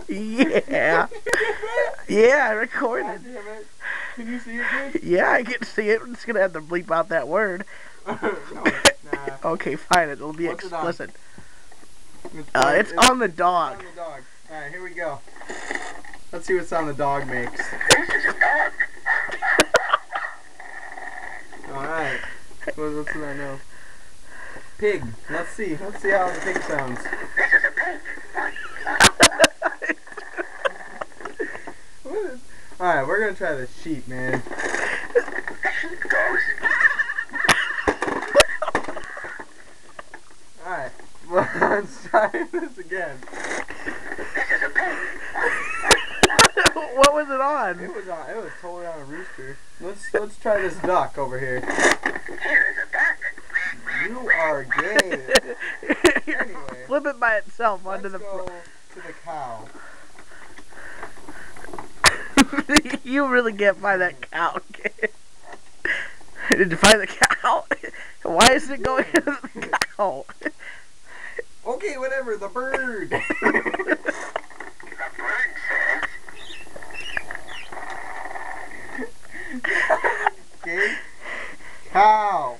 Yeah. Yeah, I recorded. God damn it. Can you see it good? Yeah, I can see it. I'm just gonna have to bleep out that word. No, nah. Okay, fine. It'll be What's it on? explicit. It's It's on the dog. on the dog. Alright, here we go. Let's see what sound the dog makes. Alright. What's in that now? Pig. Let's see. Let's see how the pig sounds. Alright, we're gonna try the sheep, man. Alright, let's try this again. What was it on? It was totally on a rooster. Let's try this duck over here. You are gay. Anyway, Flip it by itself onto let's the. go to the cow. You really can't find that cow. Kid. Did you find the cow? Why is it going to the cow? Okay, whatever. The bird. Okay. Cow.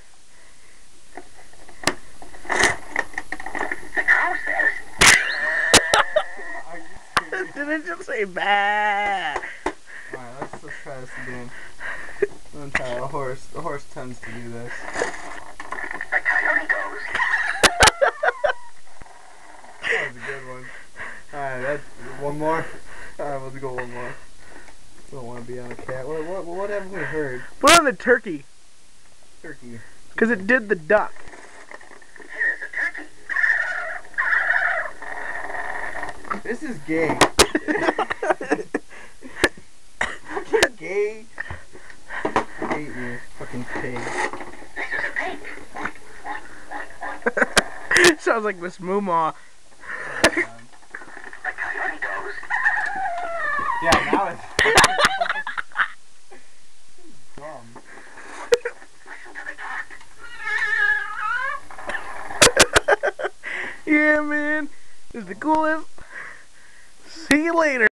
Are you serious? Did it just say bah? Alright, let's try this again. I'm gonna try a horse. The horse tends to do this. That was a good one. Alright, that's one more. Alright, let's go one more. Don't want to be on a cat. What haven't we heard? Put on the turkey, Turkey. because it did the duck. This is gay. Fucking gay. I hate you, fucking pig. Sounds like Miss Moomaw. Yeah, now it's dumb. Yeah, man. It's the coolest. See you later.